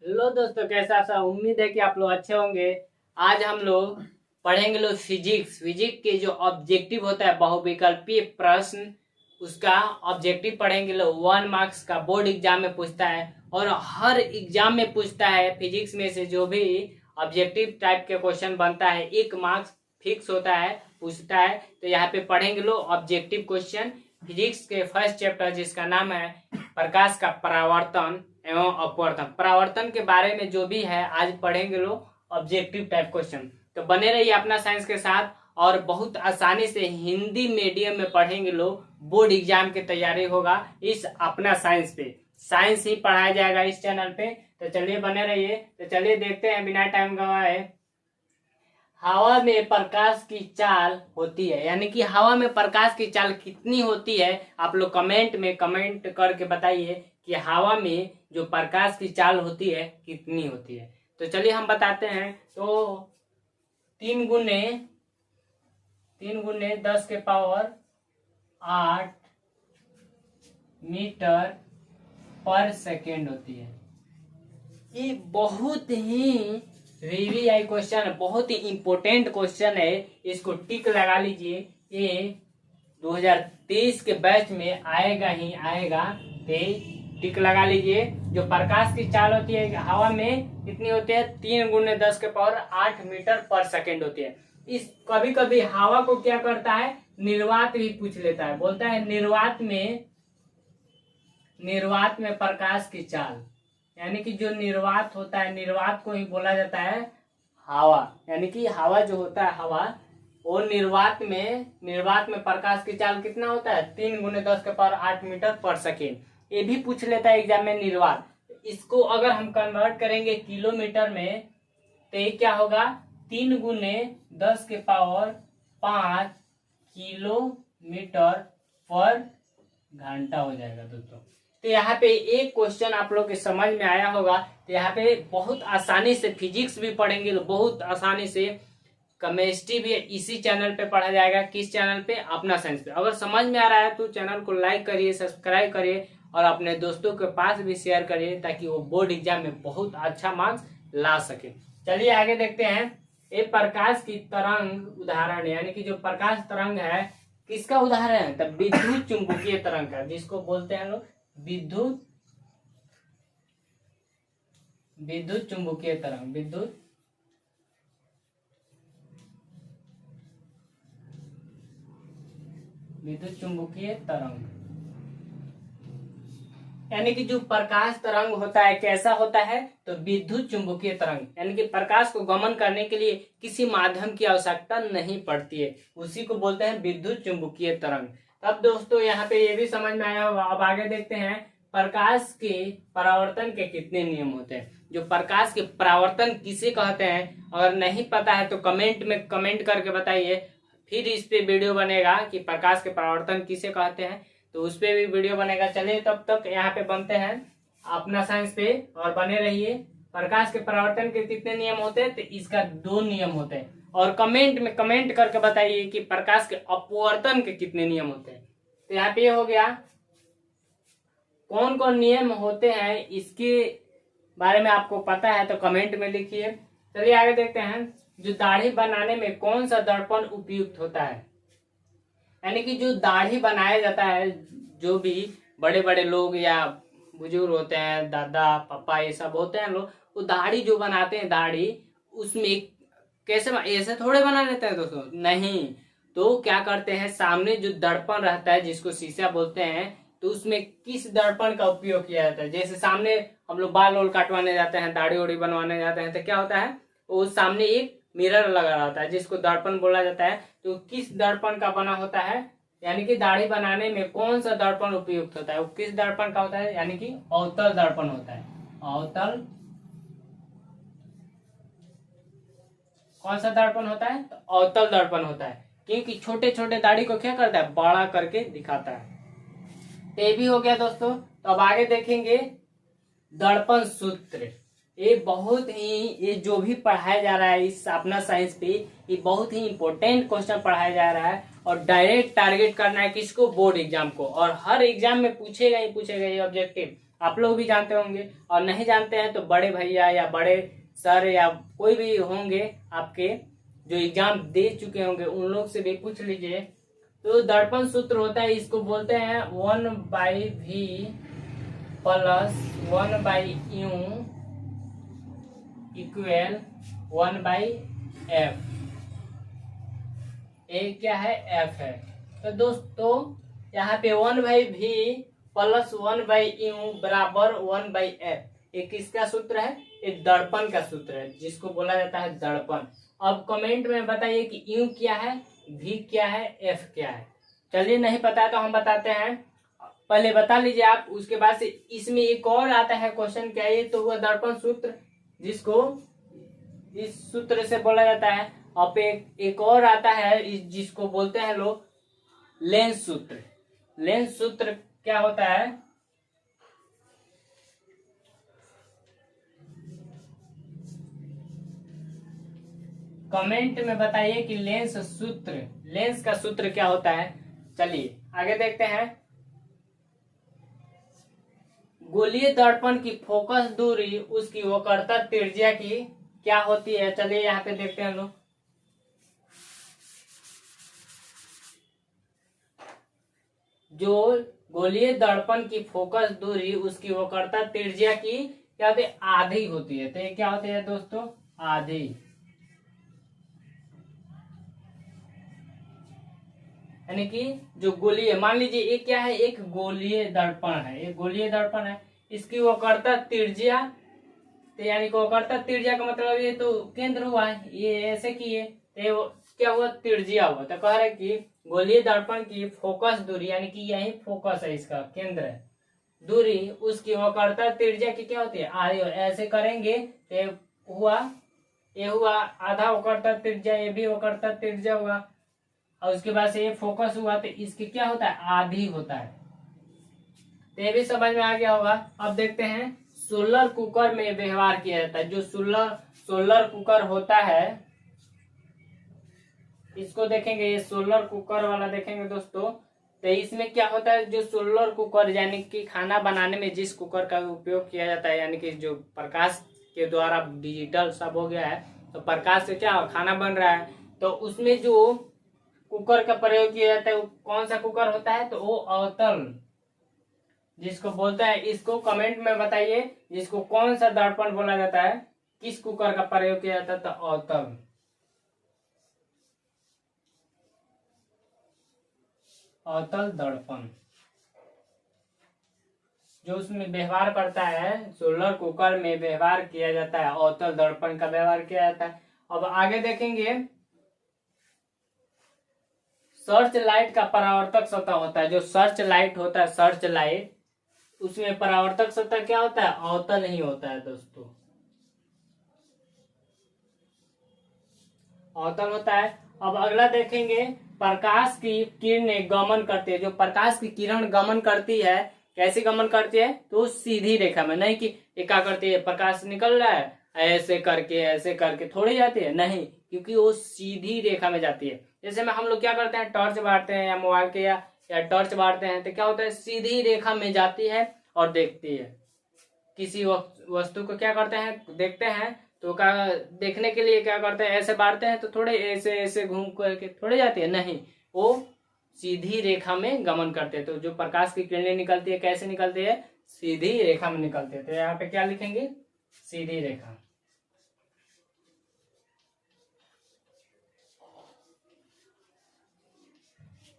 Hello दोस्तों, कैसे आप सब। उम्मीद है कि आप लोग अच्छे होंगे। आज हम लोग पढ़ेंगे फिजिक्स के जो ऑब्जेक्टिव होता है बहुविकल्पीय प्रश्न, उसका ऑब्जेक्टिव पढ़ेंगे लोग। 1 मार्क्स का बोर्ड एग्जाम में पूछता है और हर एग्जाम में पूछता है। फिजिक्स में से जो भी ऑब्जेक्टिव टाइप के क्वेश्चन बनता है 1 मार्क्स फिक्स होता है, पूछता है। तो यहाँ पे पढ़ेंगे लोग ऑब्जेक्टिव क्वेश्चन फिजिक्स के फर्स्ट चैप्टर, जिसका नाम है प्रकाश का परावर्तन एवं अपवर्तन। परावर्तन के बारे में जो भी है आज पढ़ेंगे लोग ऑब्जेक्टिव टाइप क्वेश्चन। तो बने रहिए अपना साइंस के साथ, और बहुत आसानी से हिंदी मीडियम में पढ़ेंगे लोग। बोर्ड एग्जाम की तैयारी होगा इस अपना साइंस पे। साइंस ही पढ़ाया जाएगा इस चैनल पे। तो चलिए बने रहिए। तो चलिए देखते हैं बिना टाइम गवाए। हवा में प्रकाश की चाल होती है, यानी कि हवा में प्रकाश की चाल कितनी होती है। आप लोग कमेंट में कमेंट करके बताइए कि हवा में जो प्रकाश की चाल होती है कितनी होती है। तो चलिए हम बताते हैं। तो 3 गुने 10 के पावर 8 मीटर पर सेकेंड होती है। ये बहुत ही वीवीआई क्वेश्चन है, बहुत ही इंपॉर्टेंट क्वेश्चन है। इसको टिक लगा लीजिए, ये 2023 के बैच में आएगा ही आएगा। तो टिक लगा लीजिए। जो प्रकाश की चाल होती है हवा में कितनी होती है, 3 गुने 10 के पावर 8 मीटर पर सेकेंड होती है। इस कभी कभी हवा को क्या करता है, निर्वात भी पूछ लेता है। बोलता है निर्वात में प्रकाश की चाल, यानी कि जो निर्वात होता है, निर्वात को ही बोला जाता है हवा। यानी कि हवा जो होता है, हवा वो निर्वात में प्रकाश की चाल कितना होता है, 3 गुने 10 के पावर 8 मीटर पर सेकेंड। ये भी पूछ लेता है एग्जाम में निर्वात। इसको अगर हम कन्वर्ट करेंगे किलोमीटर में, तो ये क्या होगा, 3 गुने 10 के पावर 5 किलोमीटर पर घंटा हो जाएगा दोस्तों। तो यहाँ पे एक क्वेश्चन आप लोग के समझ में आया होगा। तो यहाँ पे बहुत आसानी से फिजिक्स भी पढ़ेंगे, बहुत आसानी से केमिस्ट्री भी इसी चैनल पे पढ़ा जाएगा। किस चैनल पे, अपना साइंस पे। अगर समझ में आ रहा है तो चैनल को लाइक करिए, सब्सक्राइब करिए और अपने दोस्तों के पास भी शेयर करिए, ताकि वो बोर्ड एग्जाम में बहुत अच्छा मार्क्स ला सके। चलिए आगे देखते हैं। ये प्रकाश की तरंग उदाहरण, यानी कि जो प्रकाश तरंग है किसका उदाहरण है, तब विद्युत चुंबकीय तरंग का, जिसको बोलते हैं लोग विद्युत चुंबकीय तरंग। विद्युत चुंबकीय तरंग, यानी कि जो प्रकाश तरंग होता है कैसा होता है, तो विद्युत चुंबकीय तरंग, यानी कि प्रकाश को गमन करने के लिए किसी माध्यम की आवश्यकता नहीं पड़ती है, उसी को बोलते हैं विद्युत चुंबकीय तरंग। अब दोस्तों यहाँ पे ये भी समझ में आया होगा। अब आगे देखते हैं, प्रकाश के परावर्तन के कितने नियम होते हैं। जो प्रकाश के परावर्तन किसे कहते हैं, अगर नहीं पता है तो कमेंट में कमेंट करके बताइए। फिर इस पे वीडियो बनेगा कि प्रकाश के परावर्तन किसे कहते हैं, तो उस पे भी वीडियो बनेगा। चलिए तब तक यहाँ पे बनते हैं अपना साइंस पे और बने रहिए। प्रकाश के परावर्तन के कितने नियम होते हैं, तो इसका 2 नियम होते हैं। और कमेंट में कमेंट करके बताइए कि प्रकाश के अपवर्तन के कितने नियम होते हैं। तो यहाँ पे हो गया कौन कौन नियम होते हैं, इसके बारे में आपको पता है तो कमेंट में लिखिए। चलिए आगे देखते हैं। जो दाढ़ी बनाने में कौन सा दर्पण उपयुक्त होता है, यानी कि जो दाढ़ी बनाया जाता है, जो भी बड़े बड़े लोग या बुजुर्ग होते हैं, दादा पापा ये सब होते हैं लोग, वो दाढ़ी जो बनाते हैं, दाढ़ी उसमें कैसे ऐसे थोड़े बना लेते हैं दोस्तों, नहीं। तो क्या करते हैं, सामने जो दर्पण रहता है जिसको शीशा बोलते हैं, तो उसमें किस दर्पण का उपयोग किया जाता है। जैसे सामने हम लोग बाल वोल काटवाने जाते हैं, दाढ़ी ओढ़ी बनवाने जाते हैं, तो क्या होता है, वो सामने एक मिरर लगा रहता है जिसको दर्पण बोला जाता है। तो किस दर्पण का बना होता है, यानी कि दाढ़ी बनाने में कौन सा दर्पण उपयुक्त होता है, वो किस दर्पण का होता है, यानी कि अवतल दर्पण होता है। अवतल कौन सा दर्पण होता है, तो अवतल दर्पण होता है, क्योंकि छोटे छोटे दाढ़ी को क्या करता है, बड़ा करके दिखाता है। तो ये भी हो गया दोस्तों। तो अब आगे देखेंगे दर्पण सूत्र। ये बहुत ही, ये जो भी पढ़ाया जा रहा है इस अपना साइंस पे, ये बहुत ही इंपॉर्टेंट क्वेश्चन पढ़ाया जा रहा है और डायरेक्ट टारगेट करना है किसको, बोर्ड एग्जाम को। और हर एग्जाम में पूछेगा ही पूछेगा ये ऑब्जेक्टिव। आप लोग भी जानते होंगे, और नहीं जानते हैं तो बड़े भैया या बड़े सर या कोई भी होंगे आपके जो एग्जाम दे चुके होंगे उन लोग से भी पूछ लीजिए। तो दर्पण सूत्र होता है, इसको बोलते हैं 1/v plus 1/u equal 1/f। ए क्या है, एफ है। तो दोस्तों यहाँ पे 1/v प्लस 1/u बराबर 1/f, ये किसका सूत्र है, ये दर्पण का सूत्र है जिसको बोला जाता है दर्पण। अब कमेंट में बताइए कि u क्या है, v क्या है, f क्या है। चलिए नहीं पता है तो हम बताते हैं, पहले बता लीजिए आप, उसके बाद से इसमें एक और आता है क्वेश्चन, क्या ये तो हुआ दर्पण सूत्र जिसको इस सूत्र से बोला जाता है। अब एक और आता है जिसको बोलते हैं लोग लेंस सूत्र। लेंस सूत्र क्या होता है, कमेंट में बताइए कि लेंस सूत्र, लेंस का सूत्र क्या होता है। चलिए आगे देखते हैं। गोलीय दर्पण की फोकस दूरी उसकी वक्रता त्रिज्या की क्या होती है। चलिए यहाँ पे देखते हैं लोग, जो गोलीय दर्पण की फोकस दूरी उसकी वक्रता त्रिज्या की क्या होती है, आधी होती है। तो ये क्या होती है दोस्तों, आधी। यानी कि जो गोलीय, मान लीजिए ये क्या है, एक गोलीय दर्पण है, एक गोलीय दर्पण है, इसकी वक्रता त्रिज्या, तो यानी कि वक्रता त्रिज्या का मतलब ये तो केंद्र हुआ है, ये ऐसे किए तो क्या हुआ, त्रिज्या हुआ। तो कह रहे कि गोलीय दर्पण की फोकस दूरी, यानी कि यही फोकस है, इसका केंद्र है, दूरी उसकी वक्रता त्रिज्या की क्या होती है, आधी। ऐसे करेंगे तो हुआ, ये हुआ आधा वक्रता त्रिज्या, ये भी वक्रता त्रिज्या हुआ, और उसके बाद से ये फोकस हुआ तो इसकी क्या होता है, आधी होता है। तो ये भी समझ में आ गया होगा। अब देखते हैं सोलर कुकर में व्यवहार किया जाता है। जो सोलर कुकर होता है, इसको देखेंगे, ये सोलर कुकर वाला देखेंगे दोस्तों। तो इसमें क्या होता है, जो सोलर कुकर यानी कि खाना बनाने में जिस कुकर का उपयोग किया जाता है, यानी कि जो प्रकाश के द्वारा डिजिटल सब हो गया है, तो प्रकाश से क्या खाना बन रहा है, तो उसमें जो कुकर का प्रयोग किया जाता है वो कौन सा कुकर होता है, तो वो अवतल जिसको बोलते हैं। इसको कमेंट में बताइए जिसको कौन सा दर्पण बोला जाता है, किस कुकर का प्रयोग किया जाता है, तो अवतल, अवतल दर्पण जो उसमें व्यवहार करता है, सोलर कुकर में व्यवहार किया जाता है, अवतल दर्पण का व्यवहार किया जाता है। अब आगे देखेंगे, सर्च लाइट का परावर्तक सतह होता है। जो सर्च लाइट होता है, सर्च लाइट, उसमें परावर्तक सतह क्या होता है, अवतल ही होता है दोस्तों, अवतल होता है। अब अगला देखेंगे, प्रकाश की किरणें गमन करती है। जो प्रकाश की किरण गमन करती है, कैसे गमन करती है, तो सीधी रेखा में, नहीं कि ये क्या करती है, प्रकाश निकल रहा है ऐसे करके थोड़ी जाती है, नहीं, क्योंकि वो सीधी रेखा में जाती है। जैसे में हम लोग क्या करते हैं, टॉर्च बांटते हैं या मोबाइल के या टॉर्च बांटते हैं, तो क्या होता है, सीधी रेखा में जाती है और देखती है। किसी वस्तु को क्या करते हैं, देखते हैं तो क्या देखने के लिए क्या करते हैं, ऐसे बांटते हैं तो थोड़े ऐसे ऐसे घूम करके थोड़े जाती है, नहीं, वो सीधी रेखा में गमन करते हैं। तो जो प्रकाश की किरणें निकलती है, कैसे निकलती है, सीधी रेखा में निकलती है। तो यहाँ पे क्या लिखेंगे, सीधी रेखा।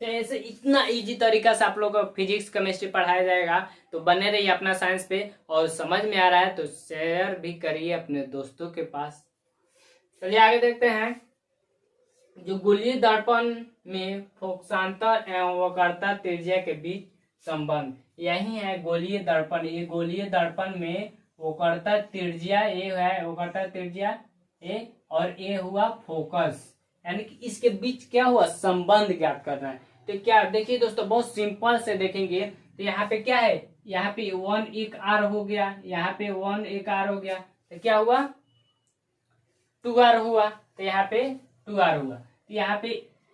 तो ऐसे इतना इजी तरीका से आप लोग को फिजिक्स केमिस्ट्री पढ़ाया जाएगा, तो बने रहिए अपना साइंस पे, और समझ में आ रहा है तो शेयर भी करिए अपने दोस्तों के पास। चलिए आगे देखते हैं, जो गोलीय दर्पण में फोकसांतर एवं वक्रता त्रिज्या के बीच संबंध, यही है गोलीय दर्पण। ये गोलीय दर्पण में वक्रता त्रिज्या ए है, वक्रता त्रिज्या ए, और ए हुआ फोकस, यानी कि इसके बीच क्या हुआ, संबंध ज्ञात करना है। तो क्या देखिए दोस्तों, बहुत सिंपल से देखेंगे। तो यहाँ पे क्या है, यहाँ पे 1 एक आर हो गया, यहाँ पे 1 एक आर हो गया, तो क्या हुआ, 2r हुआ, तो यहाँ पे 2r हुआ, तो यहाँ पे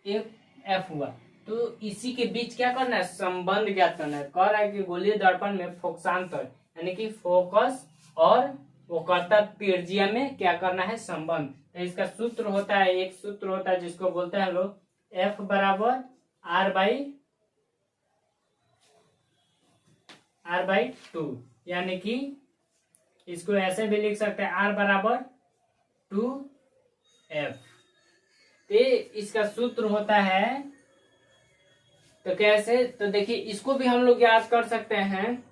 एक f हुआ। तो इसी के बीच क्या करना है, संबंध ज्ञात करना है। कह रहा है कि गोलीय दर्पण में फोकसांतर, यानी कि फोकस और वो कर्ता त्रिज्या में क्या करना है, संबंध। तो इसका सूत्र होता है, एक सूत्र होता है जिसको बोलते हैं हम लोग F बराबर R/2, यानी कि इसको ऐसे भी लिख सकते हैं R बराबर 2F। तो इसका सूत्र होता है, तो कैसे, तो देखिए इसको भी हम लोग याद कर सकते हैं।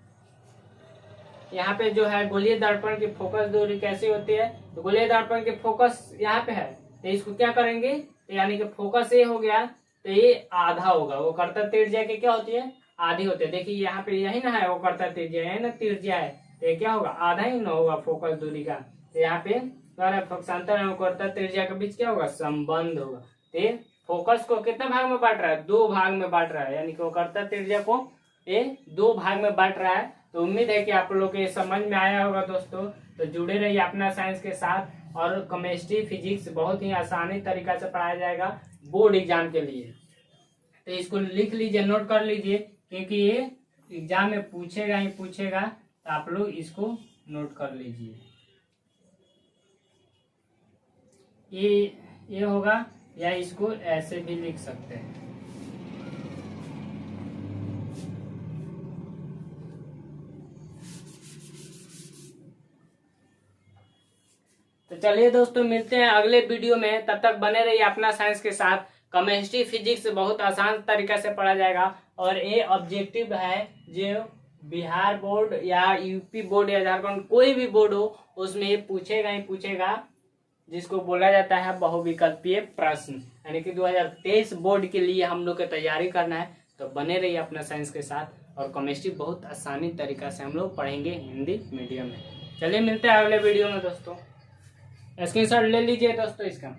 यहाँ पे जो है गोलीय दर्पण की फोकस दूरी कैसी होती है, तो गोलीय दर्पण की फोकस यहाँ पे है, तो इसको क्या करेंगे, तो यानी कि फोकस ये हो गया, तो ये आधा होगा, वो कर्तव्य त्रिज्या की क्या होती है, आधी होती है। देखिए यहाँ पे यही ना है, वो कर्तव्य त्रिज्या है ना, त्रिज्या है, तो ये क्या होगा, आधा ही ना होगा फोकस दूरी का। तो यहाँ पे पक्षांतर एवं कर्तव्य त्रिज्या के बीच क्या होगा, संबंध होगा। तो फोकस को कितने भाग में बांट रहा है, 2 भाग में बांट रहा है, यानी कि वो कर्तव्य त्रिज्या को ये 2 भाग में बांट रहा है। तो उम्मीद है कि आप लोग को ये समझ में आया होगा दोस्तों। तो जुड़े रहिए अपना साइंस के साथ, और केमिस्ट्री फिजिक्स बहुत ही आसानी तरीका से पढ़ाया जाएगा बोर्ड एग्जाम के लिए। तो इसको लिख लीजिए, नोट कर लीजिए, क्योंकि ये एग्जाम में पूछेगा ही पूछेगा, तो आप लोग इसको नोट कर लीजिए। ये होगा, या इसको ऐसे भी लिख सकते हैं। तो चलिए दोस्तों, मिलते हैं अगले वीडियो में, तब तक बने रहिए अपना साइंस के साथ। केमिस्ट्री फिजिक्स बहुत आसान तरीका से पढ़ा जाएगा, और ये ऑब्जेक्टिव है जो बिहार बोर्ड या यूपी बोर्ड या झारखंड कोई भी बोर्ड हो, उसमें ये पूछेगा ही पूछेगा, जिसको बोला जाता है बहुविकल्पीय प्रश्न। यानी कि 2023 बोर्ड के लिए हम लोग को तैयारी करना है, तो बने रहिए अपना साइंस के साथ। और केमिस्ट्री बहुत आसानी तरीका से हम लोग पढ़ेंगे हिंदी मीडियम में। चलिए मिलते हैं अगले वीडियो में दोस्तों। स्क्रीनशॉट ले लीजिए दोस्तों इसका।